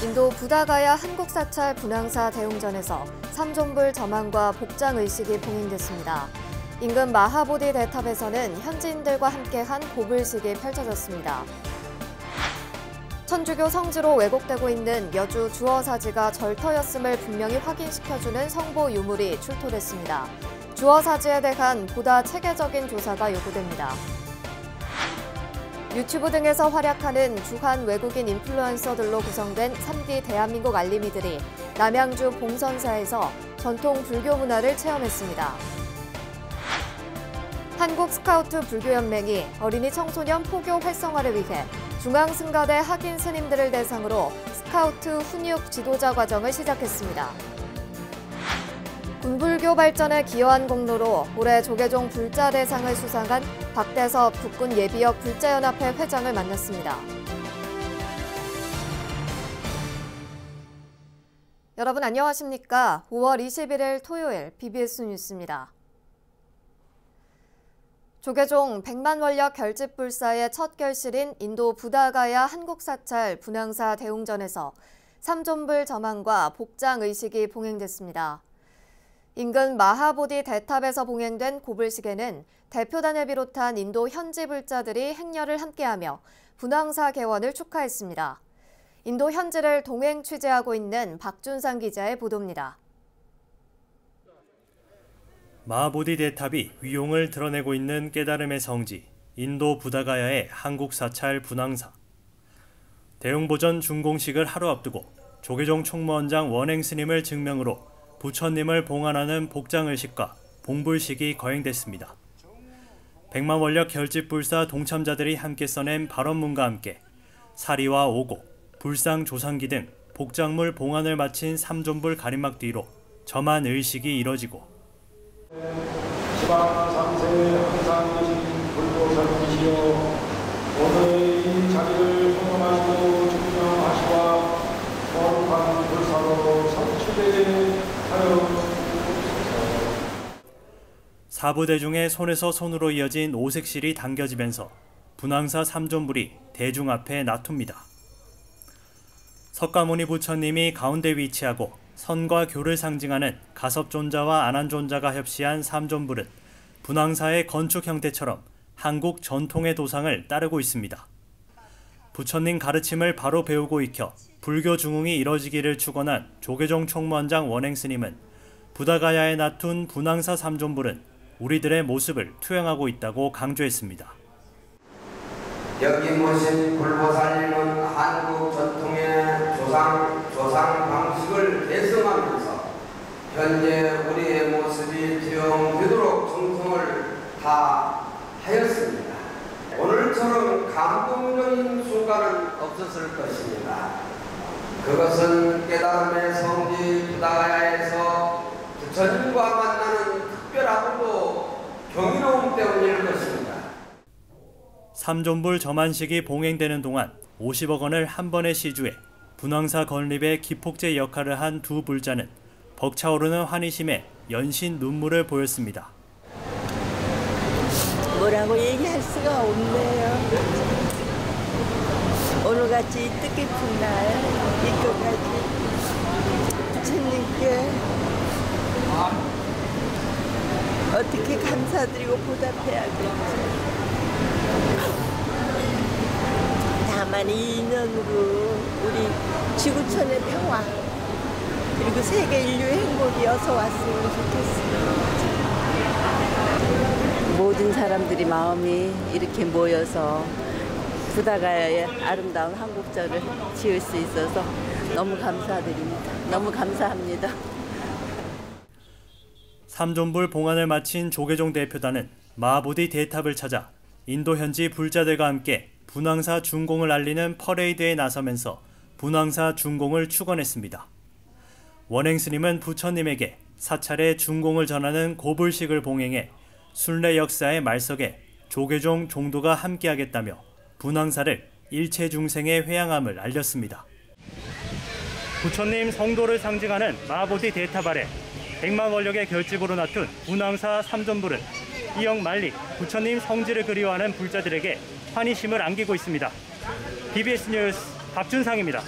인도 부다가야 한국사찰 분황사 대웅전에서 삼존불 점안과 복장 의식이 봉행됐습니다. 인근 마하보디 대탑에서는 현지인들과 함께한 고불식이 펼쳐졌습니다. 천주교 성지로 왜곡되고 있는 여주 주어사지가 절터였음을 분명히 확인시켜주는 성보 유물이 출토됐습니다. 주어사지에 대한 보다 체계적인 조사가 요구됩니다. 유튜브 등에서 활약하는 주한 외국인 인플루언서들로 구성된 3기 대한민국 알림이들이 남양주 봉선사에서 전통 불교 문화를 체험했습니다. 한국스카우트 불교연맹이 어린이 청소년 포교 활성화를 위해 중앙승가대 학인 스님들을 대상으로 스카우트 훈육 지도자 과정을 시작했습니다. 군불교 발전에 기여한 공로로 올해 조계종 불자대상을 수상한 박대섭 국군 예비역 불자연합회 회장을 만났습니다. 여러분 안녕하십니까? 5월 21일 토요일 BBS 뉴스입니다. 조계종 100만 원력 결집불사의 첫 결실인 인도 부다가야 한국사찰 분황사 대웅전에서 삼존불 점안과 복장 의식이 봉행됐습니다. 인근 마하보디 대탑에서 봉행된 고불식에는 대표단을 비롯한 인도 현지 불자들이 행렬을 함께하며 분황사 개원을 축하했습니다. 인도 현지를 동행 취재하고 있는 박준상 기자의 보도입니다. 마하보디 대탑이 위용을 드러내고 있는 깨달음의 성지, 인도 부다가야의 한국사찰 분황사. 대웅보전 준공식을 하루 앞두고 조계종 총무원장 원행 스님을 증명으로 부처님을 봉안하는 복장의식과 봉불식이 거행됐습니다. 100만 원력 결집불사 동참자들이 함께 써낸 발언문과 함께 사리와 오곡, 불상 조상기 등 복장물 봉안을 마친 삼존불 가림막 뒤로 점안 의식이 이뤄지고 지방 3세 항상 계신 불보살이시여 오늘의 이 자리를 통험하시고 증명하시와 거룩한 불사로 성취되게 사부대중의 손에서 손으로 이어진 오색실이 당겨지면서 분황사 삼존불이 대중 앞에 나툽니다. 석가모니 부처님이 가운데 위치하고 선과 교를 상징하는 가섭존자와 안한존자가 협시한 삼존불은 분황사의 건축 형태처럼 한국 전통의 도상을 따르고 있습니다. 부처님 가르침을 바로 배우고 익혀 불교 중흥이 이뤄지기를 축원한 조계종 총무원장 원행 스님은 부다가야에 나툰 분황사 삼존불은 우리들의 모습을 투영하고 있다고 강조했습니다. 여기 모신 불보살님은 한국 전통의 조상 방식을 계승하면서 현재 우리의 모습이 투영되도록 정성을 다하였습니다. 오늘처럼 감동적인 순간은 없었을 것입니다. 그것은 깨달음의 성지 부다가야에서 부처님과 만나는 특별하고도 경이로움 때문일 것입니다. 삼존불 점안식이 봉행되는 동안 50억 원을 한 번에 시주해 분황사 건립의 기폭제 역할을 한 두 불자는 벅차오르는 환희심에 연신 눈물을 보였습니다. 뭐라고 얘기할 수가 없네요. 오늘같이 뜻깊은 날, 이것까지 부처님께 어떻게 감사드리고 보답해야 될지. 다만 이 인연으로 우리 지구촌의 평화 그리고 세계 인류의 행복이 어서 왔으면 좋겠습니다. 모든 사람들이 마음이 이렇게 모여서 부다가야의 아름다운 한국절을 지을 수 있어서 너무 감사드립니다. 너무 감사합니다. 삼존불 봉안을 마친 조계종 대표단은 마하보디 대탑을 찾아 인도 현지 불자들과 함께 분황사 준공을 알리는 퍼레이드에 나서면서 분황사 준공을 축원했습니다. 원행 스님은 부처님에게 사찰의 준공을 전하는 고불식을 봉행해 순례 역사의 말석에 조계종 종도가 함께하겠다며 분황사를 일체 중생의 회양함을 알렸습니다. 부처님 성도를 상징하는 마하보디 대탑 아래 100만 원력의 결집으로 나툰 분황사 삼존불은 이영 만리 부처님 성지를 그리워하는 불자들에게 환희심을 안기고 있습니다. BBS 뉴스 박준상입니다.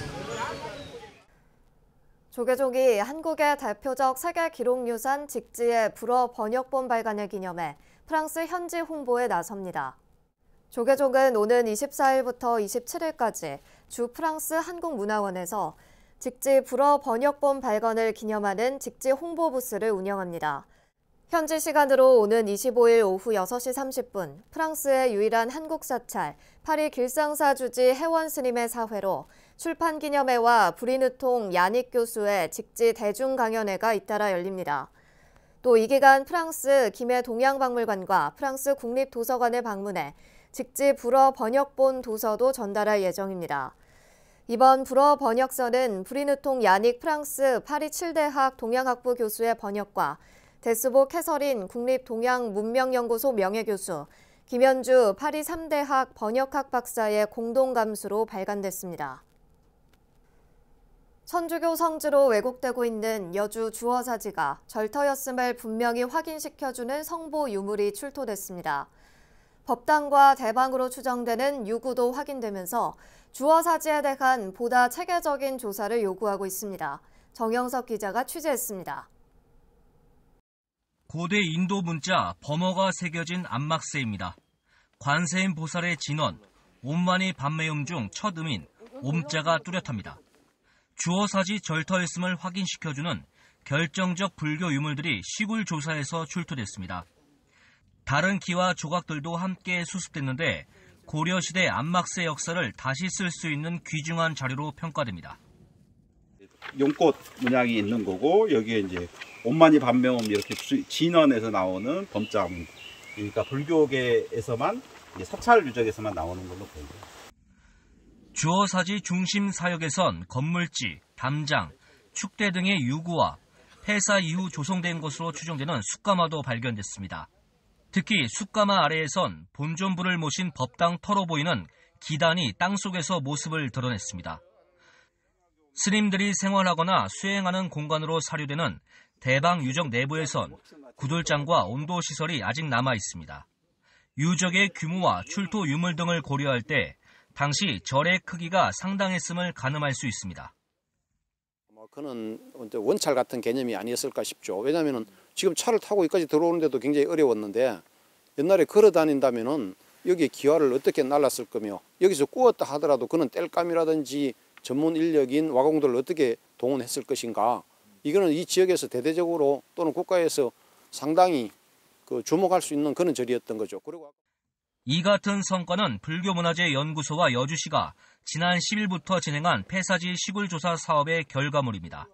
조계종이 한국의 대표적 세계 기록유산 직지의 불어 번역본 발간을 기념해 프랑스 현지 홍보에 나섭니다. 조계종은 오는 24일부터 27일까지 주 프랑스 한국문화원에서 직지 불어 번역본 발간을 기념하는 직지 홍보 부스를 운영합니다. 현지 시간으로 오는 25일 오후 6시 30분 프랑스의 유일한 한국 사찰 파리 길상사 주지 해원 스님의 사회로 출판 기념회와 브리누통 야닉 교수의 직지 대중 강연회가 잇따라 열립니다. 또 이 기간 프랑스 김해 동양박물관과 프랑스 국립도서관을 방문해 직지 불어 번역본 도서도 전달할 예정입니다. 이번 불어 번역서는 브리누통 야닉 프랑스 파리 7대학 동양학부 교수의 번역과 데스보 캐서린 국립동양문명연구소 명예교수, 김현주 파리 3대학 번역학 박사의 공동 감수로 발간됐습니다. 천주교 성지로 왜곡되고 있는 여주 주어사지가 절터였음을 분명히 확인시켜주는 성보 유물이 출토됐습니다. 법당과 대방으로 추정되는 유구도 확인되면서 주어사지에 대한 보다 체계적인 조사를 요구하고 있습니다. 정영석 기자가 취재했습니다. 고대 인도 문자 범어가 새겨진 안막세입니다. 관세음 보살의 진원, 옴마니 반매음 중 첫 음인 옴자가 뚜렷합니다. 주어사지 절터였음을 확인시켜주는 결정적 불교 유물들이 시굴 조사에서 출토됐습니다. 다른 기와 조각들도 함께 수습됐는데 고려시대 안막세 역사를 다시 쓸 수 있는 귀중한 자료로 평가됩니다. 용꽃 문양이 있는 거고 여기에 이제 옴마니 반매음 이렇게 진원에서 나오는 범자문, 그러니까 불교계에서만 사찰 유적에서만 나오는 걸로 보입니다. 주어사지 중심 사역에선 건물지, 담장, 축대 등의 유구와 폐사 이후 조성된 것으로 추정되는 숫가마도 발견됐습니다. 특히 숫가마 아래에선 본존부를 모신 법당 터로 보이는 기단이 땅속에서 모습을 드러냈습니다. 스님들이 생활하거나 수행하는 공간으로 사료되는 대방 유적 내부에선 구들장과 온도시설이 아직 남아 있습니다. 유적의 규모와 출토 유물 등을 고려할 때 당시 절의 크기가 상당했음을 가늠할 수 있습니다. 그는 원찰 같은 개념이 아니었을까 싶죠. 왜냐하면 지금 차를 타고 여기까지 들어오는데도 굉장히 어려웠는데 옛날에 걸어 다닌다면은 여기에 기와를 어떻게 날랐을 거며 여기서 구웠다 하더라도 그는 땔감이라든지 전문 인력인 와공들을 어떻게 동원했을 것인가. 이거는 이 지역에서 대대적으로 또는 국가에서 상당히 주목할 수 있는 그런 절이었던 거죠. 그리고 이 같은 성과는 불교문화재연구소와 여주시가 지난 10일부터 진행한 폐사지 시굴조사 사업의 결과물입니다.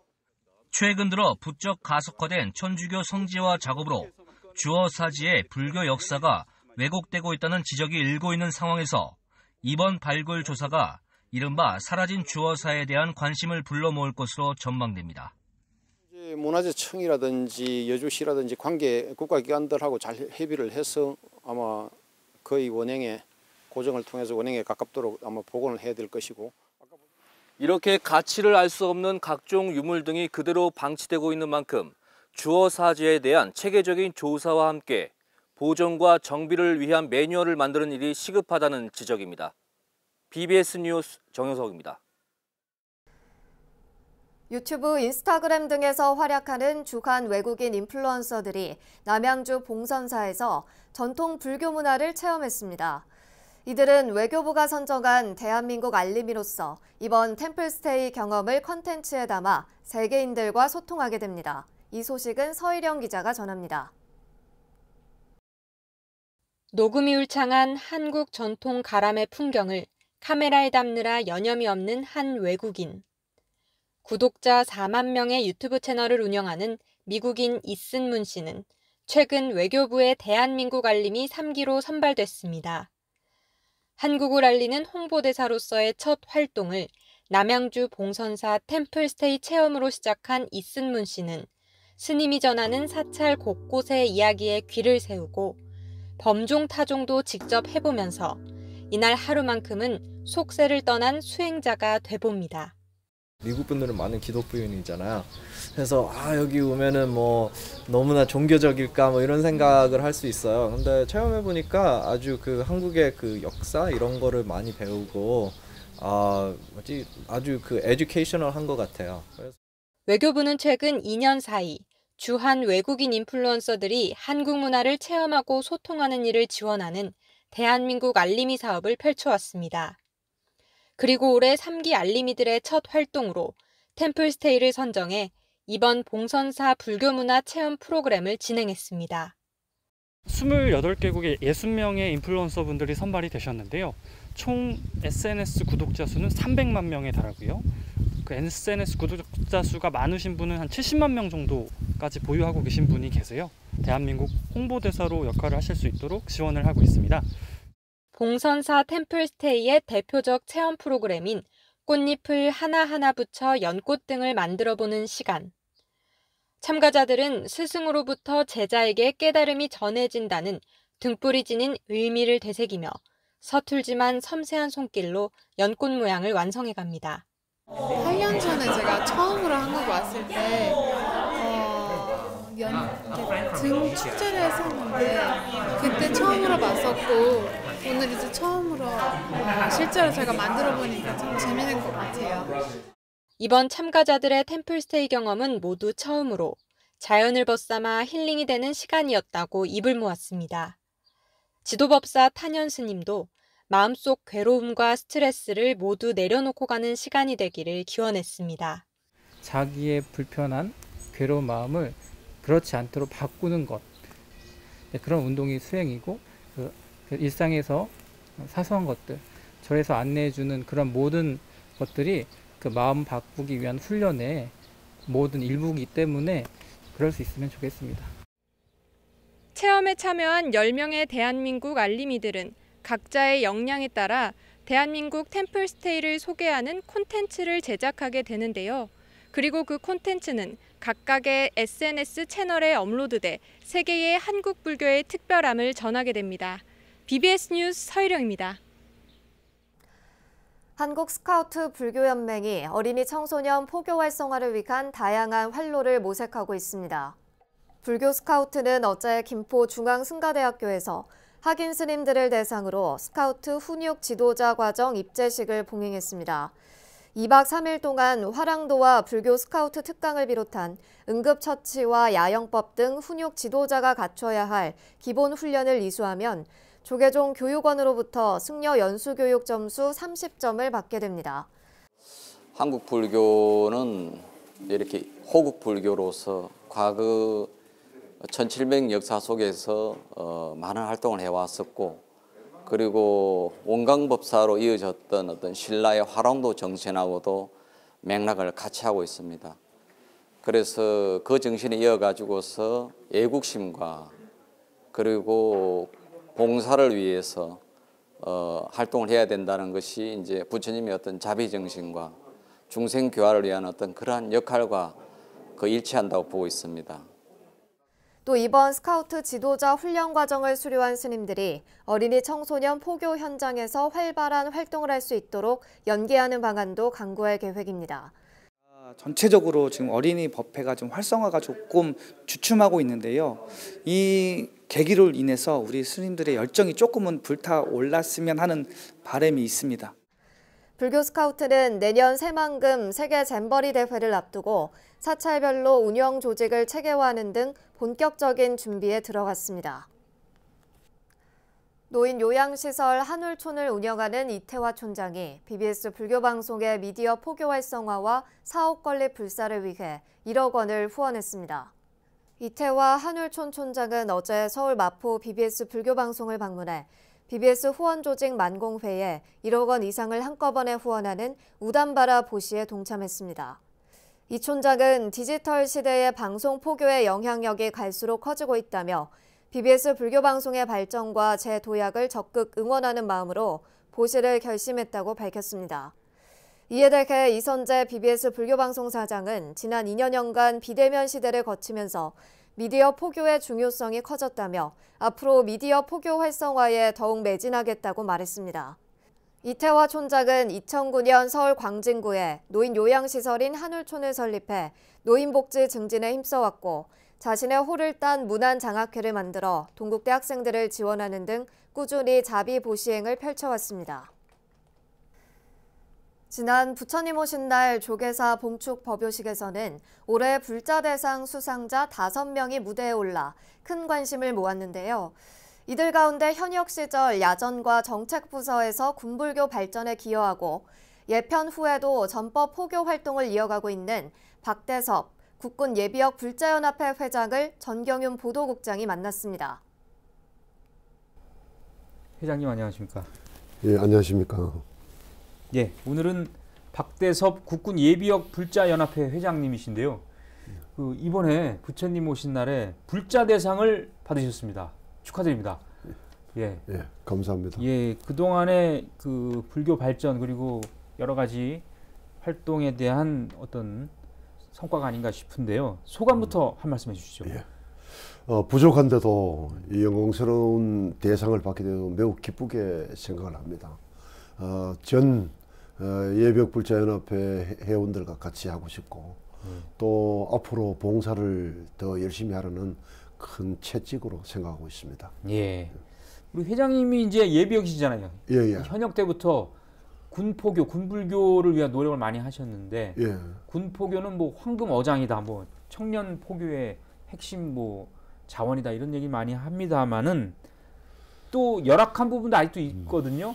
최근 들어 부쩍 가속화된 천주교 성지화 작업으로 주어사지의 불교 역사가 왜곡되고 있다는 지적이 일고 있는 상황에서 이번 발굴 조사가 이른바 사라진 주어사에 대한 관심을 불러 모을 것으로 전망됩니다. 문화재청이라든지 여주시라든지 관계 국가기관들하고 잘 협의를 해서 아마 거의 원행에 고정을 통해서 원행에 가깝도록 아마 복원을 해야 될 것이고, 이렇게 가치를 알 수 없는 각종 유물 등이 그대로 방치되고 있는 만큼 주어사지에 대한 체계적인 조사와 함께 보존과 정비를 위한 매뉴얼을 만드는 일이 시급하다는 지적입니다. BBS 뉴스 정영석입니다. 유튜브, 인스타그램 등에서 활약하는 주한 외국인 인플루언서들이 남양주 봉선사에서 전통 불교 문화를 체험했습니다. 이들은 외교부가 선정한 대한민국 알림이로서 이번 템플스테이 경험을 컨텐츠에 담아 세계인들과 소통하게 됩니다. 이 소식은 서일영 기자가 전합니다. 녹음이 울창한 한국 전통 가람의 풍경을 카메라에 담느라 여념이 없는 한 외국인. 구독자 4만 명의 유튜브 채널을 운영하는 미국인 이슨문 씨는 최근 외교부의 대한민국 알림이 3기로 선발됐습니다. 한국을 알리는 홍보대사로서의 첫 활동을 남양주 봉선사 템플스테이 체험으로 시작한 이슨문 씨는 스님이 전하는 사찰 곳곳의 이야기에 귀를 세우고 범종 타종도 직접 해보면서 이날 하루만큼은 속세를 떠난 수행자가 돼봅니다. 미국 분들은 많은 기독교인이잖아요. 그래서 여기 오면은 뭐 너무나 종교적일까 뭐 이런 생각을 할 수 있어요. 근데 체험해 보니까 아주 그 한국의 그 역사 이런 거를 많이 배우고 아주 그 에듀케이셔널한 것 같아요. 외교부는 최근 2년 사이 주한 외국인 인플루언서들이 한국 문화를 체험하고 소통하는 일을 지원하는 대한민국 알림이 사업을 펼쳐왔습니다. 그리고 올해 3기 알림이들의 첫 활동으로 템플스테이를 선정해 이번 봉선사 불교문화 체험 프로그램을 진행했습니다. 28개국의 60명의 인플루언서 분들이 선발이 되셨는데요. 총 SNS 구독자 수는 300만 명에 달하고요. 그 SNS 구독자 수가 많으신 분은 한 70만 명 정도까지 보유하고 계신 분이 계세요. 대한민국 홍보대사로 역할을 하실 수 있도록 지원을 하고 있습니다. 봉선사 템플스테이의 대표적 체험 프로그램인 꽃잎을 하나하나 붙여 연꽃 등을 만들어보는 시간. 참가자들은 스승으로부터 제자에게 깨달음이 전해진다는 등불이 지닌 의미를 되새기며 서툴지만 섬세한 손길로 연꽃 모양을 완성해갑니다. 8년 전에 제가 처음으로 한국 왔을 때 등 축제를 했었는데 그때 처음으로 봤었고 오늘 이제 처음으로 실제로 제가 만들어 보니까 참 재밌는 것 같아요. 이번 참가자들의 템플스테이 경험은 모두 처음으로 자연을 벗삼아 힐링이 되는 시간이었다고 입을 모았습니다. 지도법사 탄현 스님도 마음속 괴로움과 스트레스를 모두 내려놓고 가는 시간이 되기를 기원했습니다. 자기의 불편한 괴로운 마음을 그렇지 않도록 바꾸는 것, 그런 운동이 수행이고 그 일상에서 사소한 것들, 절에서 안내해주는 그런 모든 것들이 그 마음 바꾸기 위한 훈련의 모든 일부이기 때문에 그럴 수 있으면 좋겠습니다. 체험에 참여한 10명의 대한민국 알림이들은 각자의 역량에 따라 대한민국 템플스테이를 소개하는 콘텐츠를 제작하게 되는데요. 그리고 그 콘텐츠는 각각의 SNS 채널에 업로드돼 세계의 한국 불교의 특별함을 전하게 됩니다. BBS 뉴스 서희령입니다. 한국 스카우트 불교연맹이 어린이 청소년 포교 활성화를 위한 다양한 활로를 모색하고 있습니다. 불교 스카우트는 어제 김포 중앙승가대학교에서 학인 스님들을 대상으로 스카우트 훈육 지도자 과정 입제식을 봉행했습니다. 2박 3일 동안 화랑도와 불교 스카우트 특강을 비롯한 응급처치와 야영법 등 훈육 지도자가 갖춰야 할 기본 훈련을 이수하면 조계종 교육원으로부터 승려 연수교육 점수 30점을 받게 됩니다. 한국 불교는 이렇게 호국 불교로서 과거 1700 역사 속에서 많은 활동을 해왔었고, 그리고 원광법사로 이어졌던 어떤 신라의 화랑도 정신하고도 맥락을 같이 하고 있습니다. 그래서 그 정신을 이어가지고서 애국심과 그리고 봉사를 위해서 활동을 해야 된다는 것이 이제 부처님의 어떤 자비 정신과 중생 교화를 위한 어떤 그러한 역할과 일치한다고 보고 있습니다. 또 이번 스카우트 지도자 훈련 과정을 수료한 스님들이 어린이 청소년 포교 현장에서 활발한 활동을 할 수 있도록 연계하는 방안도 강구할 계획입니다. 전체적으로 지금 어린이 법회가 좀 활성화가 조금 주춤하고 있는데요. 이 계기로 인해서 우리 스님들의 열정이 조금은 불타올랐으면 하는 바람이 있습니다. 불교 스카우트는 내년 새만금 세계 잼버리 대회를 앞두고 사찰별로 운영 조직을 체계화하는 등 본격적인 준비에 들어갔습니다. 노인 요양시설 한울촌을 운영하는 이태화 촌장이 BBS 불교방송의 미디어 포교 활성화와 사업 건립 불사를 위해 1억 원을 후원했습니다. 이태화 한울촌 촌장은 어제 서울 마포 BBS 불교방송을 방문해 BBS 후원 조직 만공회에 1억 원 이상을 한꺼번에 후원하는 우담바라 보시에 동참했습니다. 이 촌장은 디지털 시대의 방송 포교의 영향력이 갈수록 커지고 있다며 BBS 불교방송의 발전과 재도약을 적극 응원하는 마음으로 보시를 결심했다고 밝혔습니다. 이에 대해 이선재 BBS 불교방송 사장은 지난 2년여간 비대면 시대를 거치면서 미디어 포교의 중요성이 커졌다며 앞으로 미디어 포교 활성화에 더욱 매진하겠다고 말했습니다. 이태화 촌장은 2009년 서울 광진구에 노인 요양시설인 한울촌을 설립해 노인복지 증진에 힘써왔고 자신의 호를 딴 문안장학회를 만들어 동국대 학생들을 지원하는 등 꾸준히 자비보시행을 펼쳐왔습니다. 지난 부처님 오신 날 조계사 봉축 법요식에서는 올해 불자대상 수상자 5명이 무대에 올라 큰 관심을 모았는데요. 이들 가운데 현역 시절 야전과 정책부서에서 군불교 발전에 기여하고 예편 후에도 전법 포교 활동을 이어가고 있는 박대섭 국군 예비역 불자연합회 회장을 전경윤 보도국장이 만났습니다. 회장님 안녕하십니까? 예, 안녕하십니까? 예, 오늘은 박대섭 국군 예비역 불자연합회 회장님이신데요. 이번에 부처님 오신 날에 불자대상을 받으셨습니다. 축하드립니다. 예, 감사합니다. 예, 그동안의 그 불교 발전 그리고 여러 가지 활동에 대한 어떤 성과가 아닌가 싶은데요. 소감부터 한 말씀 해주시죠. 예. 부족한데도 이 영광스러운 대상을 받게 되어 매우 기쁘게 생각을 합니다. 전 예비역 불자연합회 회원들과 같이 하고 싶고 또 앞으로 봉사를 더 열심히 하려는 큰 채찍으로 생각하고 있습니다. 예, 우리 회장님이 이제 예비역이시잖아요. 예. 현역 때부터 군포교, 군불교를 위한 노력을 많이 하셨는데 군포교는 뭐 황금 어장이다, 뭐 청년 포교의 핵심 뭐 자원이다 이런 얘기 많이 합니다만은 또 열악한 부분도 아직도 있거든요.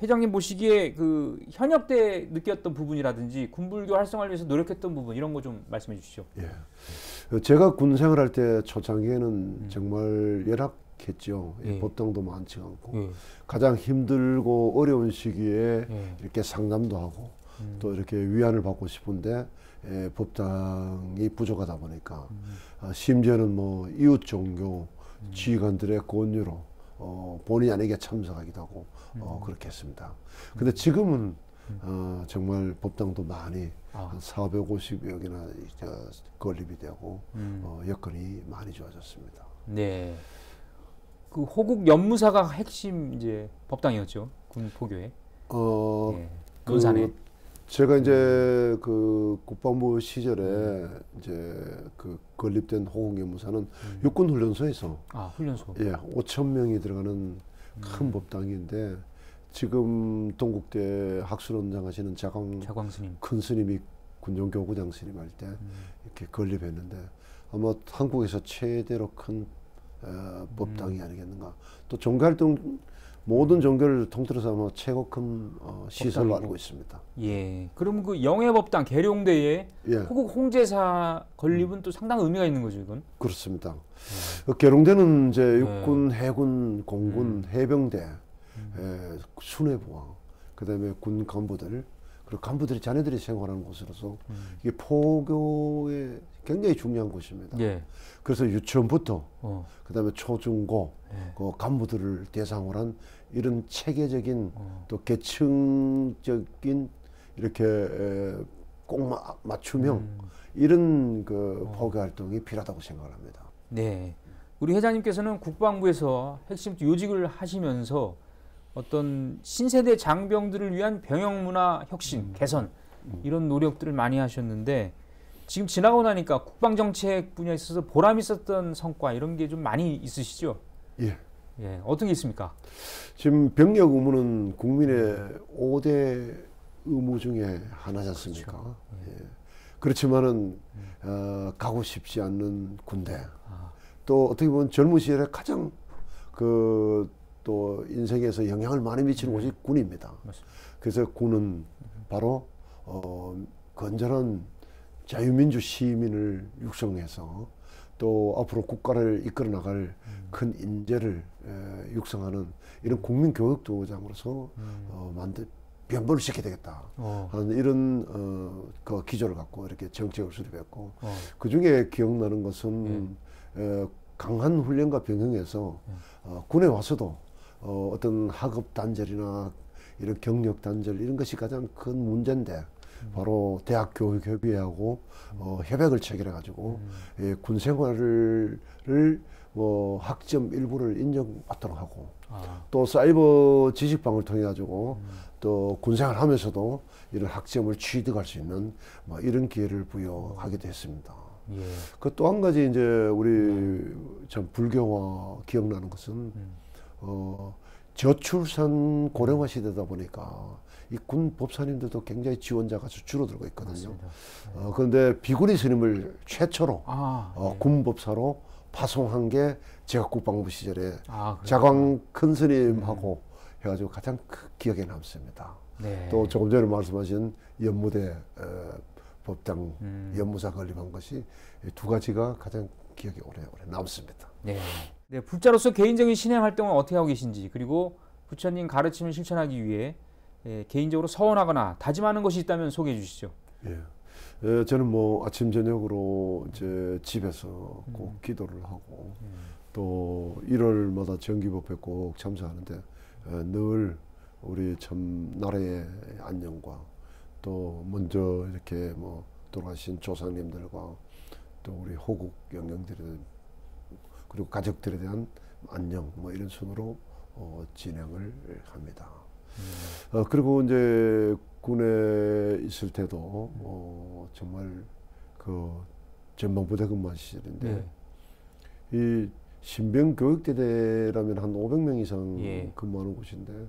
회장님 보시기에 그 현역 때 느꼈던 부분이라든지 군불교 활성화를 위해서 노력했던 부분 이런 거 좀 말씀해 주시죠. 예. 제가 군 생활할 때 초창기에는 정말 열악했죠. 법당도 많지 않고 가장 힘들고 어려운 시기에 이렇게 상담도 하고 또 이렇게 위안을 받고 싶은데 법당이 부족하다 보니까 심지어는 뭐 이웃 종교 지휘관들의 권유로 본의 아니게 참석하기도 하고 그렇게 했습니다. 근데 지금은 정말 법당도 많이 한 450여 개나 건립이 되고 여건이 많이 좋아졌습니다. 네. 그 호국 연무사가 핵심 이제 법당이었죠. 군포교에. 논산에. 제가 이제 그 국방부 시절에 이제 그 건립된 호국연무사는 육군훈련소에서 훈련소. 5,000명이 들어가는 큰 법당인데 지금 동국대 학술원장 하시는 자광 스님, 큰 스님이 군종교구장 스님 할 때 이렇게 건립했는데 아마 한국에서 최대로 큰 법당이 아니겠는가. 또 종교활동 모든 종교를 통틀어서 아마 최고 큰 시설로 법당이고. 알고 있습니다. 예. 그럼 그 영해법당 계룡대에 호국 홍제사 건립은 또 상당한 의미가 있는 거죠, 이건? 그렇습니다. 계룡대는 이제 육군, 해군, 공군, 해병대, 수뇌부와 그다음에 군 간부들 그리고 간부들이 자녀들이 생활하는 곳으로서 이게 포교에 굉장히 중요한 곳입니다. 그래서 유치원부터 그다음에 초중고 그 간부들을 대상으로 한 이런 체계적인 또 계층적인 이렇게 꼭 맞춤형 이런 그 포교 활동이 필요하다고 생각을 합니다. 네, 우리 회장님께서는 국방부에서 핵심 요직을 하시면서 어떤 신세대 장병들을 위한 병영 문화 혁신, 개선 이런 노력들을 많이 하셨는데 지금 지나고 나니까 국방 정책 분야에 있어서 보람 있었던 성과 이런 게 좀 많이 있으시죠? 예. 어떤 게 있습니까? 지금 병력 의무는 국민의 5대 의무 중에 하나지 않습니까? 그렇죠. 그렇지만은 가고 싶지 않는 군대. 또 어떻게 보면 젊은 시절에 가장 또 인생에서 영향을 많이 미치는 곳이 군입니다. 맞습니다. 그래서 군은 바로 건전한 자유민주 시민을 육성해서 또 앞으로 국가를 이끌어 나갈 큰 인재를 육성하는 이런 국민교육도장으로서 변보를 시켜야 되겠다 하는 이런 그 기조를 갖고 이렇게 정책을 수립했고 그 중에 기억나는 것은 강한 훈련과 병행해서 군에 와서도 어떤 학업 단절이나 이런 경력 단절 이런 것이 가장 큰 문제인데 바로 대학교육협의회하고 협약을 체결해 가지고 군 생활을 학점 일부를 인정받도록 하고 또 사이버 지식방을 통해 가지고 또 군생활 하면서도 이런 학점을 취득할 수 있는 이런 기회를 부여하기도 했습니다. 그 또 한 가지 이제 우리 참 불교와 기억나는 것은 저출산 고령화 시대다 보니까 이 군 법사님들도 굉장히 지원자가 줄어들고 있거든요. 그런데 비구니 스님을 최초로 군 법사로 파송한 게 제가 국방부 시절에 자광 큰 스님하고 해가지고 가장 기억에 남습니다. 네. 또 조금 전에 말씀하신 연무대 법당 연무사 건립한 것이 두 가지가 가장 기억에 오래 남습니다. 네. 네, 불자로서 개인적인 신앙 활동은 어떻게 하고 계신지, 그리고 부처님 가르침을 실천하기 위해 개인적으로 서원하거나 다짐하는 것이 있다면 소개해 주시죠. 예, 저는 뭐 아침 저녁으로 이제 집에서 꼭 기도를 하고 또 1월마다 정기법회 꼭 참석하는데 늘 우리 참 나라의 안녕과 또 먼저 이렇게 뭐 돌아가신 조상님들과 또 우리 호국 영령들에 그리고 가족들에 대한 안녕 뭐 이런 순으로 진행을 합니다. 그리고 이제 군에 있을 때도 정말 그 전방부대 근무한 시절인데 이 신병교육대대라면 한 500명 이상 근무하는 곳인데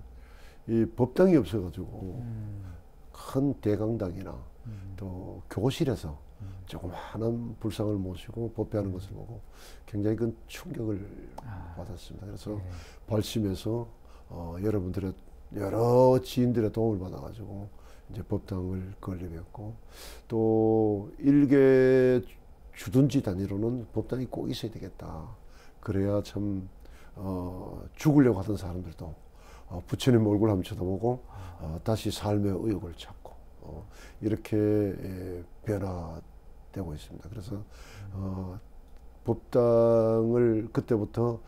이 법당이 없어가지고 큰 대강당이나 또 교실에서 조그마한 불상을 모시고 법회하는 것을 보고 굉장히 큰 충격을 받았습니다. 그래서 발심해서 여러분들의 여러 지인들의 도움을 받아가지고 이제 법당을 건립했고 또 일개 주둔지 단위로는 법당이 꼭 있어야 되겠다. 그래야 참 죽으려고 하던 사람들도 부처님 얼굴 한번 쳐다보고 다시 삶의 의욕을 찾고 이렇게 변화되고 있습니다. 그래서 법당을 그때부터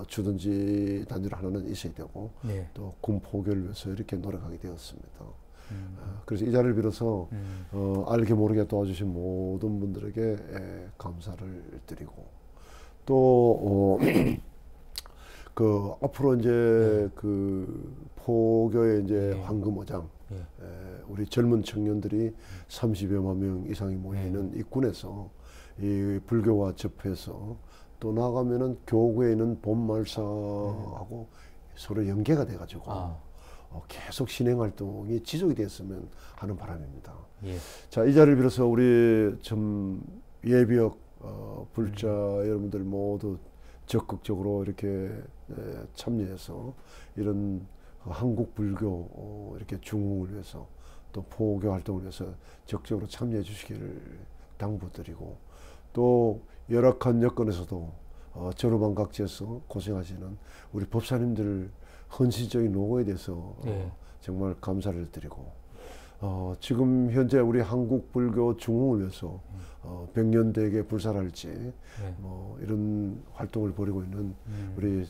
주둔지 단위로 하나는 있어야 되고 또 군 포교를 위해서 이렇게 노력하게 되었습니다. 그래서 이 자리를 빌어서 알게 모르게 도와주신 모든 분들에게 감사를 드리고 또 그 앞으로 이제 그 포교의 이제 황금어장 우리 젊은 청년들이 30여만 명 이상이 모이는 이 군에서 이 불교와 접해서 또 나아가면은 교구에 있는 본말사하고 서로 연계가 돼가지고 계속 신행 활동이 지속이 됐으면 하는 바람입니다. 자, 이 자리를 빌어서 우리 좀 예비역 불자 여러분들 모두 적극적으로 이렇게 참여해서 이런 한국 불교 이렇게 중흥을 위해서 또 포교 활동을 위해서 적극적으로 참여해 주시기를 당부드리고 또 열악한 여건에서도 전후방각지에서 고생하시는 우리 법사님들 헌신적인 노고에 대해서 정말 감사를 드리고 지금 현재 우리 한국 불교 중흥을 위해서 백년대계 불사랄지 뭐 이런 활동을 벌이고 있는 우리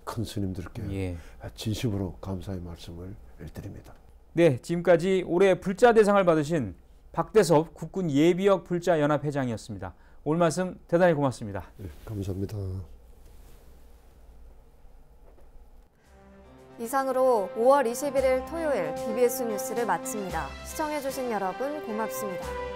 큰 스님들께 진심으로 감사의 말씀을 드립니다. 네, 지금까지 올해 불자 대상을 받으신 박대섭 국군 예비역 불자 연합 회장이었습니다. 오늘 말씀 대단히 고맙습니다. 네, 감사합니다. 이상으로 5월 21일 토요일 BBS 뉴스를 마칩니다. 시청해주신 여러분 고맙습니다.